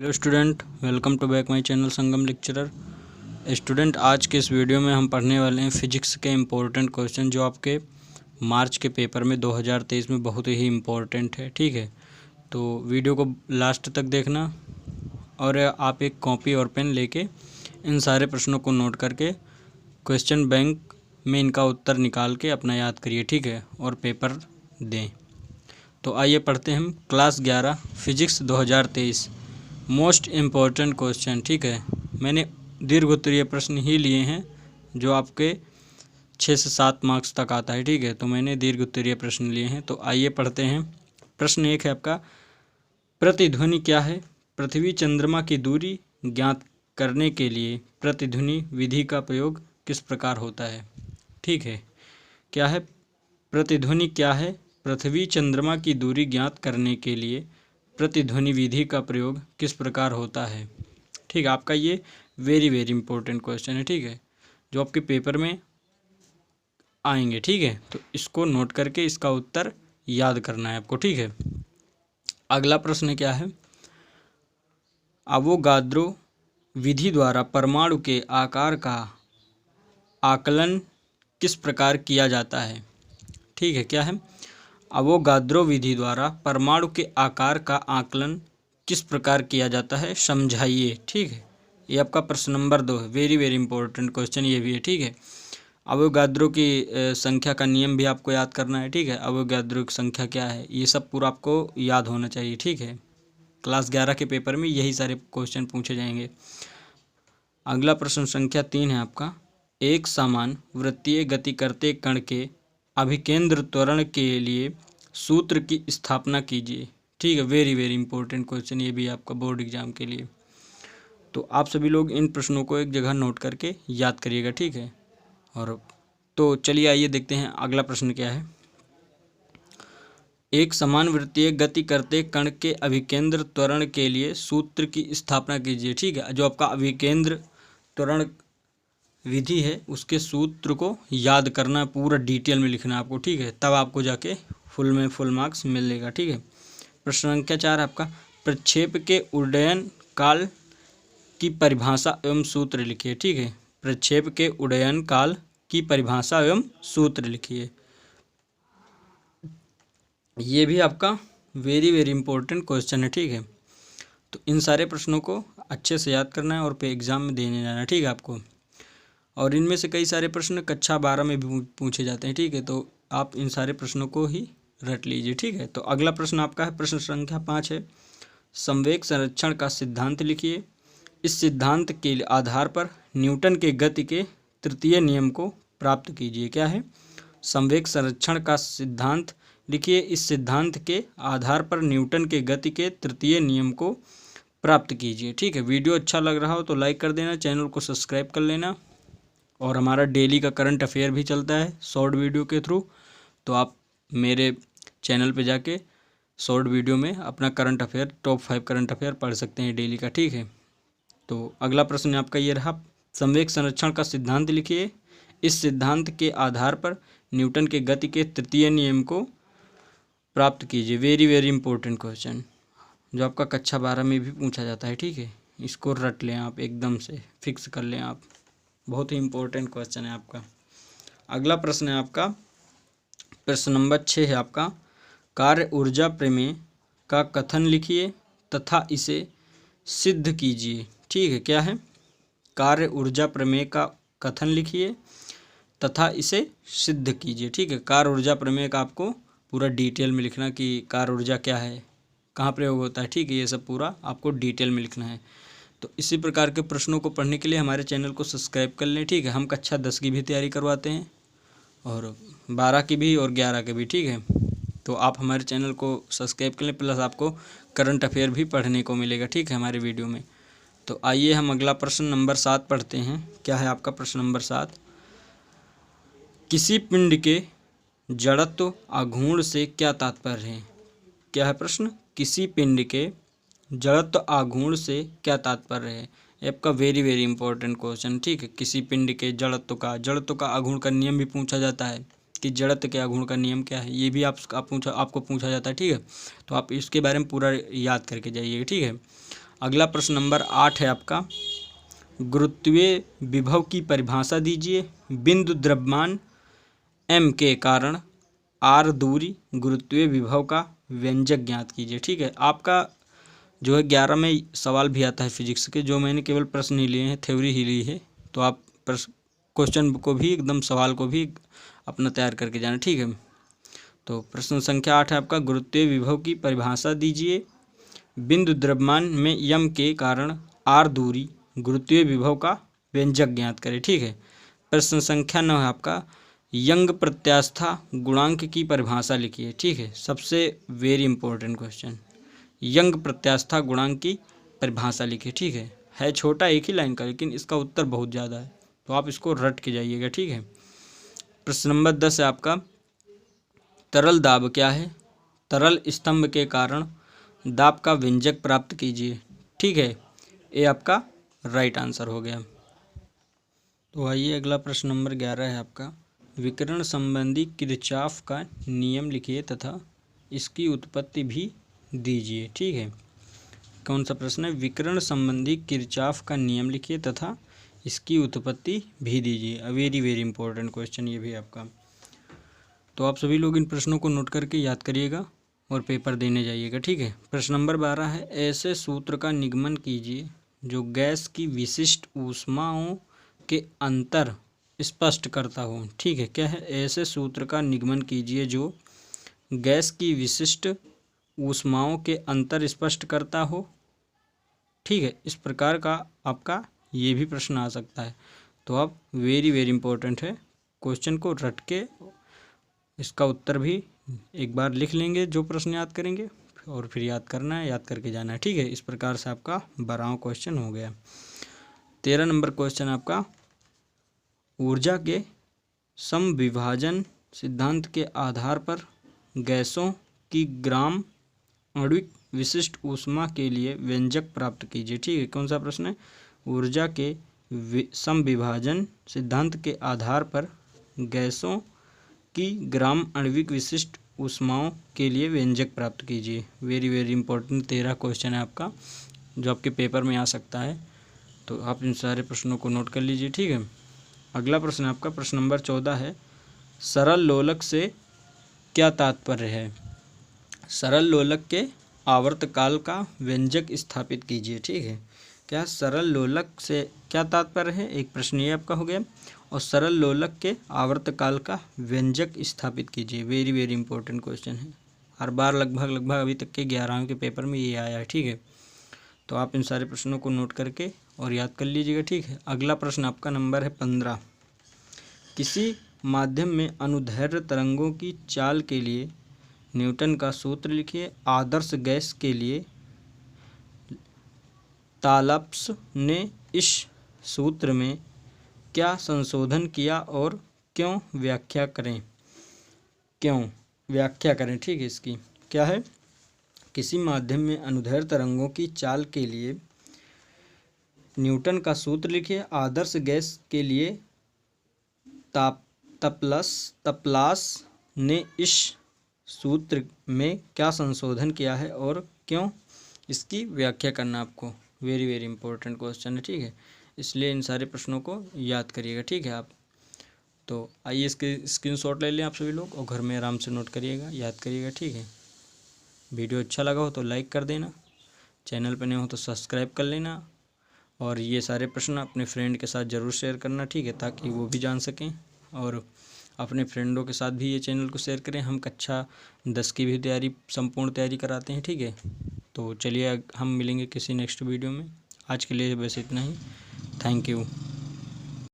Hello student, welcome to back my channel Sangam lecturer. Student, आज के इस वीडियो में हम पढ़ने वाले हैं फिजिक्स के इम्पोर्टेंट क्वेश्चन जो आपके मार्च के पेपर में 2023 में बहुत ही इम्पोर्टेंट है। ठीक है, तो वीडियो को लास्ट तक देखना और आप एक कॉपी और पेन लेके इन सारे प्रश्नों को नोट करके क्वेश्चन बैंक में इनका उत्तर निकाल के अपना याद करिए। ठीक है, और पेपर दें। तो आइए पढ़ते हैं हम class 11 physics 2023 most important question. ठीक है, मैंने दीर्घ उत्तरीय प्रश्न ही लिए हैं जो आपके 6 से 7 मार्क्स तक आता है। ठीक है, तो मैंने दीर्घ उत्तरीय प्रश्न लिए हैं। तो आइए पढ़ते हैं। प्रश्न 1 है आपका, प्रतिध्वनि क्या है? पृथ्वी चंद्रमा की दूरी ज्ञात करने के लिए प्रतिध्वनि विधि का प्रयोग किस प्रकार होता है? ठीक है, क्या है? प्रतिध्वनि क्या है? पृथ्वी चंद्रमा की दूरी ज्ञात करने के लिए प्रतिध्वनि विधि का प्रयोग किस प्रकार होता है? ठीक है, आपका ये वेरी इंपॉर्टेंट क्वेश्चन है। ठीक है, जो आपके पेपर में आएंगे। ठीक है, तो इसको नोट करके इसका उत्तर याद करना है आपको। ठीक है, अगला प्रश्न क्या है? अवोगाद्रो विधि द्वारा परमाणु के आकार का आकलन किस प्रकार किया जाता है? ठीक है, क्या है? अवोगाद्रो विधि द्वारा परमाणु के आकार का आकलन किस प्रकार किया जाता है, समझाइए। ठीक है, ये आपका प्रश्न नंबर 2 है। वेरी इंपॉर्टेंट क्वेश्चन ये भी है। ठीक है, अवोगाद्रो की संख्या का नियम भी आपको याद करना है। ठीक है, अवोगाद्रो की संख्या क्या है, ये सब पूरा आपको याद होना चाहिए। ठीक है, क्लास 11 के पेपर में यही सारे क्वेश्चन पूछे जाएंगे। अगला प्रश्न संख्या 3 है आपका, एक समान वृत्तीय गति करते कण के अभिकेंद्र त्वरण के लिए सूत्र की स्थापना कीजिए। ठीक है, वेरी इंपॉर्टेंट क्वेश्चन ये भी आपका बोर्ड एग्जाम के लिए। तो आप सभी लोग इन प्रश्नों को एक जगह नोट करके याद करिएगा। ठीक है, और तो चलिए आइए देखते हैं अगला प्रश्न क्या है। एक समान वृत्तीय गति करते कण के अभिकेंद्र त्वरण के लिए सूत्र की स्थापना कीजिए। ठीक है, जो आपका अभिकेंद्र त्वरण विधि है उसके सूत्र को याद करना, पूरा डिटेल में लिखना आपको। ठीक है, तब आपको जाके फुल मार्क्स मिलेगा। ठीक है, प्रश्न संख्या 4 आपका, प्रक्षेप के उड्डयन काल की परिभाषा एवं सूत्र लिखिए। ठीक है, प्रक्षेप के उड्डयन काल की परिभाषा एवं सूत्र लिखिए। ये भी आपका वेरी इंपॉर्टेंट क्वेश्चन है। ठीक है, तो इन सारे प्रश्नों को अच्छे से याद करना है और पे एग्जाम में देने जाना है। ठीक है आपको, और इनमें से कई सारे प्रश्न कक्षा 12 में भी पूछे जाते हैं। ठीक है, तो आप इन सारे प्रश्नों को ही रट लीजिए। ठीक है, तो अगला प्रश्न आपका है, प्रश्न संख्या 5 है, संवेग संरक्षण का सिद्धांत लिखिए। इस सिद्धांत के आधार पर न्यूटन के गति के तृतीय नियम को प्राप्त कीजिए। क्या है? संवेग संरक्षण का सिद्धांत लिखिए। इस सिद्धांत के आधार पर न्यूटन के गति के तृतीय नियम को प्राप्त कीजिए। ठीक है, वीडियो अच्छा लग रहा हो तो लाइक कर देना, चैनल को सब्सक्राइब कर लेना, और हमारा डेली का करंट अफेयर भी चलता है शॉर्ट वीडियो के थ्रू। तो आप मेरे चैनल पे जाके शॉर्ट वीडियो में अपना current affair, top 5 current affair पढ़ सकते हैं डेली का। ठीक है, तो अगला प्रश्न आपका ये रहा, संवेग संरक्षण का सिद्धांत लिखिए। इस सिद्धांत के आधार पर न्यूटन के गति के तृतीय नियम को प्राप्त कीजिए। वेरी इंपॉर्टेंट क्वेश्चन जो आपका कक्षा 12 में भी पूछा जाता है। ठीक है, इसको रट लें आप, एकदम से फिक्स कर लें आप, बहुत ही इंपॉर्टेंट क्वेश्चन है आपका। अगला प्रश्न है आपका, प्रश्न नंबर 6 है आपका, कार्य ऊर्जा प्रमेय का कथन लिखिए तथा इसे सिद्ध कीजिए। ठीक है, क्या है? कार्य ऊर्जा प्रमेय का कथन लिखिए तथा इसे सिद्ध कीजिए। ठीक है, कार्य ऊर्जा प्रमेय का आपको पूरा डिटेल में लिखना कि कार्य ऊर्जा क्या है, कहाँ प्रयोग होता है। ठीक है, ये सब पूरा आपको डिटेल में लिखना है। तो इसी प्रकार के प्रश्नों को पढ़ने के लिए हमारे चैनल को सब्सक्राइब कर लें। ठीक है, हम कक्षा 10 की भी तैयारी करवाते हैं और 12 की भी और 11 की भी। ठीक है, तो आप हमारे चैनल को सब्सक्राइब कर लें, प्लस आपको करंट अफेयर भी पढ़ने को मिलेगा। ठीक है, हमारे वीडियो में। तो आइए हम अगला प्रश्न नंबर 7 पढ़ते हैं। क्या है आपका प्रश्न नंबर 7, किसी पिंड के जड़त्व आघूर्ण से क्या तात्पर्य है? क्या है प्रश्न? किसी पिंड के जड़त्व आघूर्ण से क्या तात्पर्य है? आपका वेरी इंपॉर्टेंट क्वेश्चन। ठीक है, किसी पिंड के जड़त्व का आघूर्ण का नियम भी पूछा जाता है कि जड़त्व के आघूर्ण का नियम क्या है, ये भी आपको पूछा जाता है। ठीक है, तो आप इसके बारे में पूरा याद करके जाइएगा। ठीक है, अगला प्रश्न नंबर 8 है आपका, गुरुत्वीय विभव की परिभाषा दीजिए। बिंदु द्रव्यमान m के कारण r दूरी गुरुत्वीय विभव का व्यंजक ज्ञात कीजिए। ठीक है, आपका जो है 11 में सवाल भी आता है फिजिक्स के, जो मैंने केवल प्रश्न ही लिए हैं, थ्योरी ही ली है। तो आप क्वेश्चन को भी एकदम सवाल को भी अपना तैयार करके जाना। ठीक है, तो प्रश्न संख्या 8 है आपका, गुरुत्वीय विभव की परिभाषा दीजिए। बिंदु द्रव्यमान में m के कारण r दूरी गुरुत्वीय विभव का व्यंजक ज्ञात करें। ठीक है, प्रश्न संख्या 9 है आपका, यंग प्रत्यास्था गुणांक की परिभाषा लिखिए। ठीक है, सबसे वेरी इंपॉर्टेंट क्वेश्चन, यंग प्रत्यास्था गुणांक की परिभाषा लिखिए। ठीक है छोटा एक ही लाइन का, लेकिन इसका उत्तर बहुत ज़्यादा है, तो आप इसको रट के जाइएगा। ठीक है, प्रश्न नंबर 10 है आपका, तरल दाब क्या है? तरल स्तंभ के कारण दाब का व्यंजक प्राप्त कीजिए। ठीक है, ये आपका राइट आंसर हो गया। तो आइए अगला प्रश्न नंबर 11 है आपका, विकिरण संबंधी किरचॉफ का नियम लिखिए तथा इसकी उत्पत्ति भी दीजिए। ठीक है, कौन सा प्रश्न है? विकिरण संबंधी किरचॉफ का नियम लिखिए तथा इसकी उत्पत्ति भी दीजिए। वेरी वेरी इंपॉर्टेंट क्वेश्चन ये भी आपका। तो आप सभी लोग इन प्रश्नों को नोट करके याद करिएगा और पेपर देने जाइएगा। ठीक है, प्रश्न नंबर 12 है, ऐसे सूत्र का निगमन कीजिए जो गैस की विशिष्ट ऊष्माओं के अंतर स्पष्ट करता हो। ठीक है, क्या है? ऐसे सूत्र का निगमन कीजिए जो गैस की विशिष्ट ऊष्माओं के अंतर स्पष्ट करता हो। ठीक है, इस प्रकार का आपका ये भी प्रश्न आ सकता है। तो आप वेरी वेरी इंपॉर्टेंट है, क्वेश्चन को रट के इसका उत्तर भी एक बार लिख लेंगे जो प्रश्न याद करेंगे, और फिर याद करना है, याद करके जाना है। ठीक है, इस प्रकार से आपका 12वां क्वेश्चन हो गया। 13 नंबर क्वेश्चन आपका, ऊर्जा के समविभाजन सिद्धांत के आधार पर गैसों की ग्राम आणविक विशिष्ट ऊष्मा के लिए व्यंजक प्राप्त कीजिए। ठीक है, कौन सा प्रश्न है? ऊर्जा के समविभाजन सिद्धांत के आधार पर गैसों की ग्राम आणविक विशिष्ट ऊष्माओं के लिए व्यंजक प्राप्त कीजिए। वेरी वेरी इंपॉर्टेंट 13 क्वेश्चन है आपका, जो आपके पेपर में आ सकता है। तो आप इन सारे प्रश्नों को नोट कर लीजिए। ठीक है, अगला प्रश्न आपका प्रश्न नंबर 14 है, सरल लोलक से क्या तात्पर्य है? सरल लोलक के आवर्तकाल का व्यंजक स्थापित कीजिए। ठीक है, क्या सरल लोलक से क्या तात्पर्य है? एक प्रश्न ये आपका हो गया। और सरल लोलक के आवर्तकाल का व्यंजक स्थापित कीजिए। वेरी वेरी इंपॉर्टेंट क्वेश्चन है, हर बार लगभग अभी तक के 11वें के पेपर में ये आया है। ठीक है, तो आप इन सारे प्रश्नों को नोट करके और याद कर लीजिएगा। ठीक है, अगला प्रश्न आपका नंबर है 15, किसी माध्यम में अनुदैर्ध्य तरंगों की चाल के लिए न्यूटन का सूत्र लिखिए। आदर्श गैस के लिए तालप्स ने इस सूत्र में क्या संशोधन किया और क्यों? व्याख्या करें। क्यों? व्याख्या करें। ठीक है, इसकी क्या है? किसी माध्यम में अनुदैर्ध्य तरंगों की चाल के लिए न्यूटन का सूत्र लिखिए। आदर्श गैस के लिए तपलास ने इस सूत्र में क्या संशोधन किया है और क्यों? इसकी व्याख्या करना आपको। वेरी वेरी इंपॉर्टेंट क्वेश्चन है। ठीक है, इसलिए इन सारे प्रश्नों को याद करिएगा। ठीक है, आप तो आइए इसके स्क्रीनशॉट ले लें आप सभी लोग और घर में आराम से नोट करिएगा, याद करिएगा। ठीक है, वीडियो अच्छा लगा हो तो लाइक कर देना, चैनल पर नए हो तो सब्सक्राइब कर लेना, और ये सारे प्रश्न अपने फ्रेंड के साथ ज़रूर शेयर करना। ठीक है, ताकि वो भी जान सकें, और अपने फ्रेंडों के साथ भी ये चैनल को शेयर करें। हम कक्षा 10 की भी तैयारी, संपूर्ण तैयारी कराते हैं। ठीक है, तो चलिए हम मिलेंगे किसी नेक्स्ट वीडियो में। आज के लिए बस इतना ही। Thank you.